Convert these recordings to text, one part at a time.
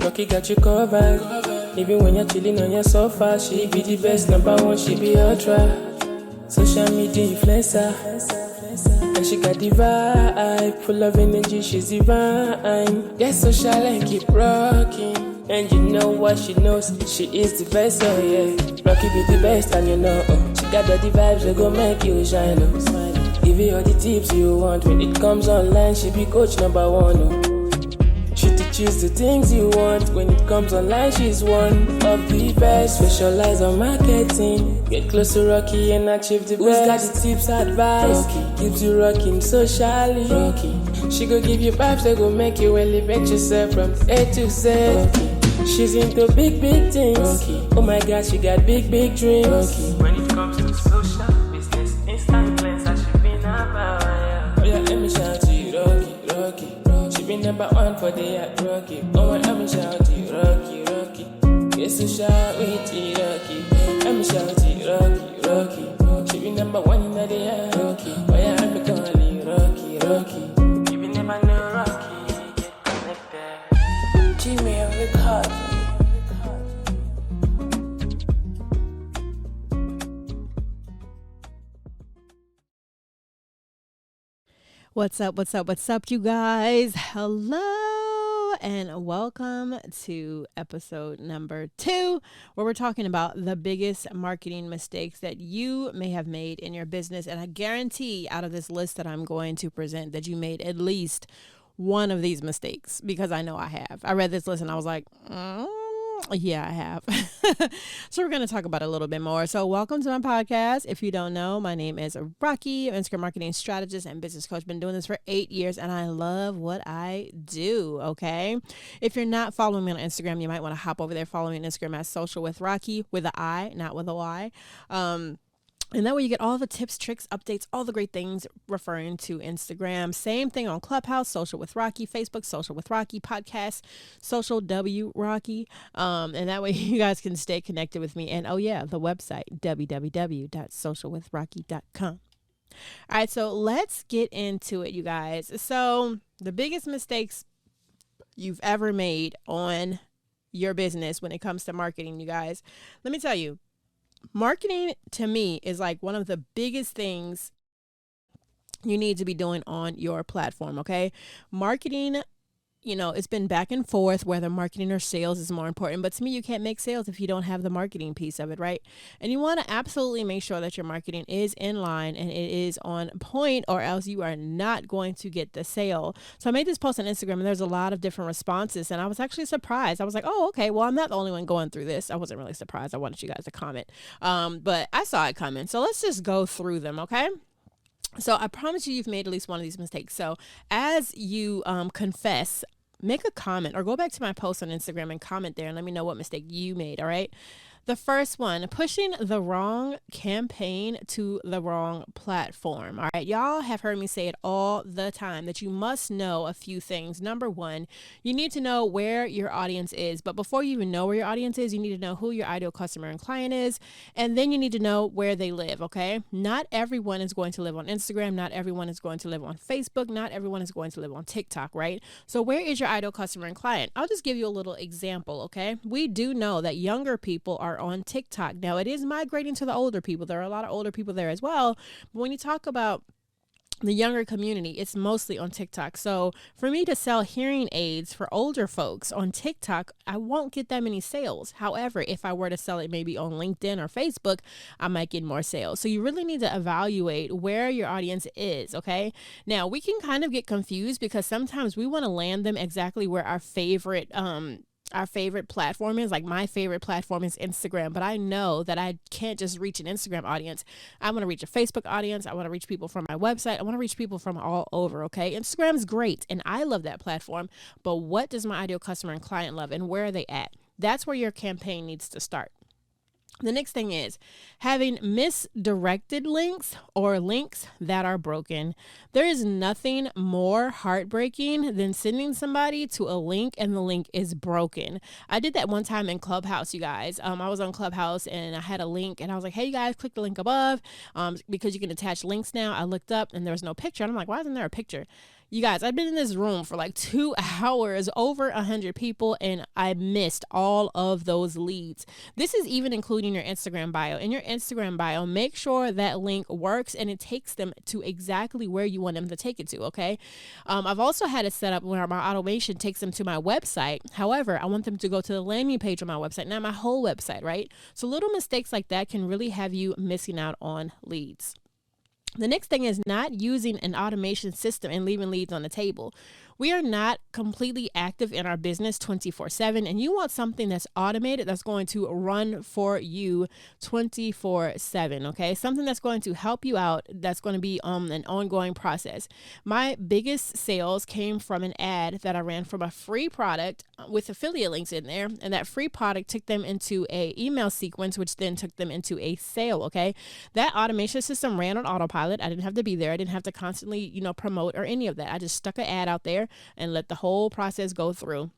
Rocky got you covered. Even when you're chilling on your sofa, she be the best, number one, she be ultra. Social media influencer, and she got the vibe, full of energy, she's divine. Get social and keep rocking. And you know what she knows, she is the best, oh yeah. Rocky be the best and you know, she got all the vibes that go make you shine, oh. Give you all the tips you want, when it comes online, she be coach number one, oh. She teaches the things you want, when it comes online, she's one of the best. Specialize on marketing, get close to Rocky and achieve the best. Who's got the tips, advice, Rocky keeps you rocking socially, Rocky. She go give you vibes that go make you elevate yourself from A to Z, Rocky. She's into big, big things. Rocky. Oh my God, she got big, big dreams. Rocky. When it comes to social business, instant influencer, she be number one. Oh yeah, let me shout to you, Rocky, Rocky. She be number one for the app, Rocky. Oh, let me shout to you, Rocky, Rocky. Yes, to shout with you, Rocky. Let me shout to you, Rocky, Rocky. She be number one in the app, Rocky. Oh yeah, let me call you, Rocky, Rocky. You be never know, Rocky. Get connected. Gmail record. What's up, you guys? Hello, and welcome to episode number 2, where we're talking about the biggest marketing mistakes that you may have made in your business. And I guarantee out of this list that I'm going to present that you made at least one of these mistakes, because I know I have. I read this list and I was like, yeah, I have. So we're going to talk about it a little bit more. So welcome to my podcast. If you don't know, my name is Rocky. I'm an Instagram marketing strategist and business coach. Been doing this for 8 years and I love what I do. Okay. If you're not following me on Instagram, you might want to hop over there. Follow me on Instagram at Social with Rocky, with an I, not with a Y. And that way you get all the tips, tricks, updates, all the great things referring to Instagram. Same thing on Clubhouse, Social with Rocky, Facebook, Social with Rocky, podcast, Social W Rocky. And that way you guys can stay connected with me. And oh yeah, the website, www.socialwithrocky.com. All right, so let's get into it, you guys. So the biggest mistakes you've ever made on your business when it comes to marketing, you guys, let me tell you. Marketing to me is like one of the biggest things you need to be doing on your platform. Okay. Marketing, you know, it's been back and forth whether marketing or sales is more important. But to me, you can't make sales if you don't have the marketing piece of it. Right. And you want to absolutely make sure that your marketing is in line and it is on point, or else you are not going to get the sale. So I made this post on Instagram and there's a lot of different responses. And I was actually surprised. I was like, oh, okay, well, I'm not the only one going through this. I wasn't really surprised. I wanted you guys to comment. But I saw it coming. So let's just go through them. Okay. So I promise you've made at least one of these mistakes. So as you confess, make a comment or go back to my post on Instagram and comment there and let me know what mistake you made. All right. The first one, pushing the wrong campaign to the wrong platform. All right. Y'all have heard me say it all the time that you must know a few things. Number one, you need to know where your audience is. But before you even know where your audience is, you need to know who your ideal customer and client is. And then you need to know where they live. Okay. Not everyone is going to live on Instagram. Not everyone is going to live on Facebook. Not everyone is going to live on TikTok. Right. So where is your ideal customer and client? I'll just give you a little example. Okay. We do know that younger people are on TikTok. Now it is migrating to the older people. There are a lot of older people there as well. But when you talk about the younger community, it's mostly on TikTok. So for me to sell hearing aids for older folks on TikTok, I won't get that many sales. However, if I were to sell it maybe on LinkedIn or Facebook, I might get more sales. So you really need to evaluate where your audience is. Okay. Now we can kind of get confused because sometimes we want to land them exactly where our favorite platform is. Like my favorite platform is Instagram, but I know that I can't just reach an Instagram audience. I want to reach a Facebook audience. I want to reach people from my website. I want to reach people from all over. Okay. Instagram is great and I love that platform, but what does my ideal customer and client love and where are they at? That's where your campaign needs to start. The next thing is having misdirected links or links that are broken. There is nothing more heartbreaking than sending somebody to a link and the link is broken. I did that one time in Clubhouse, you guys. I was on Clubhouse and I had a link and I was like, hey, you guys, click the link above because you can attach links now. I looked up and there was no picture. And I'm like, why isn't there a picture? You guys, I've been in this room for like 2 hours, over 100 people, and I missed all of those leads. This is even including your Instagram bio. In your Instagram bio, make sure that link works and it takes them to exactly where you want them to take it to, okay? I've also had it set up where my automation takes them to my website. However, I want them to go to the landing page on my website, not my whole website, right? So little mistakes like that can really have you missing out on leads. The next thing is not using an automation system and leaving leads on the table. We are not completely active in our business 24/7, and you want something that's automated, that's going to run for you 24/7, okay? Something that's going to help you out, that's going to be an ongoing process. My biggest sales came from an ad that I ran from a free product with affiliate links in there, and that free product took them into a email sequence, which then took them into a sale, okay? That automation system ran on autopilot. I didn't have to be there. I didn't have to constantly, promote or any of that. I just stuck an ad out there and let the whole process go through.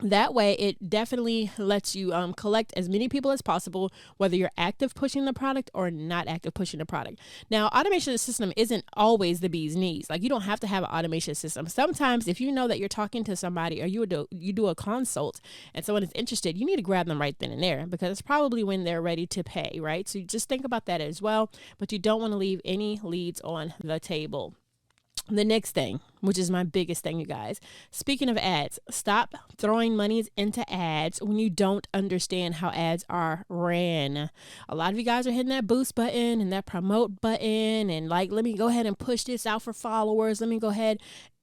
That way, it definitely lets you collect as many people as possible, whether you're active pushing the product or not active pushing the product. Now, automation system isn't always the bee's knees. Like, you don't have to have an automation system. Sometimes, if you know that you're talking to somebody or you do a consult and someone is interested, you need to grab them right then and there, because it's probably when they're ready to pay, right? So just think about that as well, but you don't want to leave any leads on the table. The next thing, which is my biggest thing, you guys, speaking of ads, stop throwing monies into ads when you don't understand how ads are ran. A lot of you guys are hitting that boost button and that promote button and like, let me go ahead and push this out for followers. Let me go ahead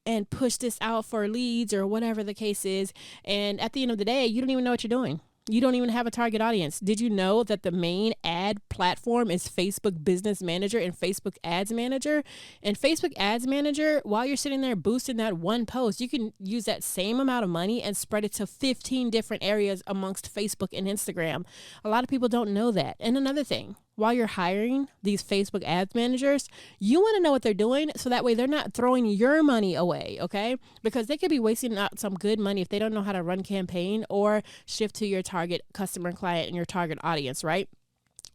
and push this out for leads or whatever the case is. And at the end of the day, you don't even know what you're doing. You don't even have a target audience. Did you know that the main ad platform is Facebook Business Manager and Facebook Ads Manager? And Facebook Ads Manager, while you're sitting there boosting that one post, you can use that same amount of money and spread it to 15 different areas amongst Facebook and Instagram. A lot of people don't know that. And another thing, while you're hiring these Facebook ads managers, you want to know what they're doing so that way they're not throwing your money away, okay? Because they could be wasting out some good money if they don't know how to run campaign or shift to your target customer client and your target audience, right?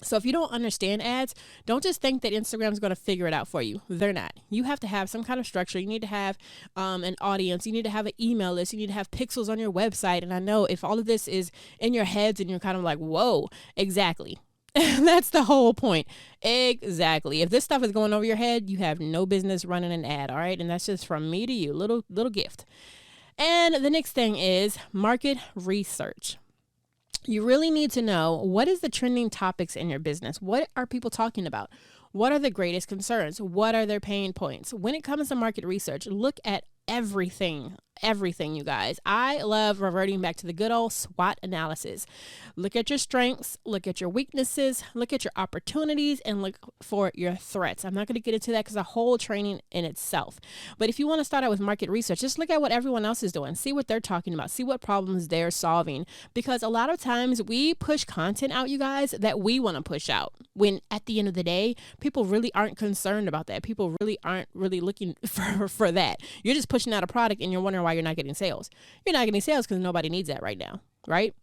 So if you don't understand ads, don't just think that Instagram's going to figure it out for you. They're not. You have to have some kind of structure. You need to have an audience. You need to have an email list. You need to have pixels on your website. And I know if all of this is in your heads and you're kind of like, whoa, exactly. That's the whole point. Exactly. If this stuff is going over your head, you have no business running an ad. All right. And that's just from me to you. Little gift. And the next thing is market research. You really need to know, what is the trending topics in your business? What are people talking about? What are the greatest concerns? What are their pain points? When it comes to market research, look at everything, you guys. I love reverting back to the good old SWOT analysis. Look at your strengths, look at your weaknesses, look at your opportunities, and look for your threats. I'm not going to get into that because a whole training in itself. But if you want to start out with market research, just look at what everyone else is doing. See what they're talking about. See what problems they're solving. Because a lot of times we push content out, you guys, that we want to push out, when at the end of the day, people really aren't concerned about that. People really aren't really looking for that. You're just pushing out a product and you're wondering why you're not getting sales. You're not getting sales because nobody needs that right now, right?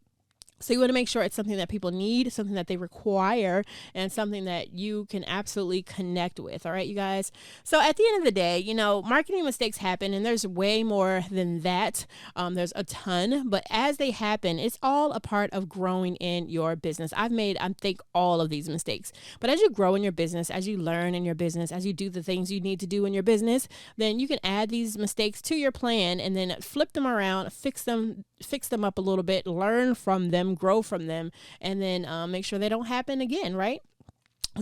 So you want to make sure it's something that people need, something that they require, and something that you can absolutely connect with. All right, you guys. So at the end of the day, marketing mistakes happen, and there's way more than that. There's a ton, but as they happen, it's all a part of growing in your business. I think all of these mistakes, but as you grow in your business, as you learn in your business, as you do the things you need to do in your business, then you can add these mistakes to your plan and then flip them around, fix them up a little bit, learn from them, grow from them, and then make sure they don't happen again, right?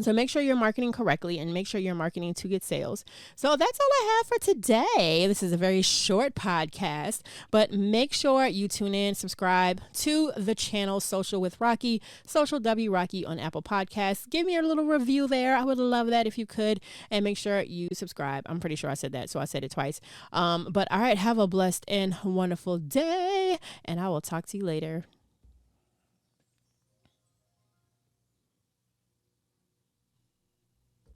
So make sure you're marketing correctly and make sure you're marketing to get sales. So that's all I have for today. This is a very short podcast, but make sure you tune in, subscribe to the channel Social with Rocky, Social W Rocky on Apple Podcasts. Give me a little review there. I would love that if you could, and make sure you subscribe. I'm pretty sure I said that, so I said it twice. But all right, have a blessed and wonderful day, and I will talk to you later.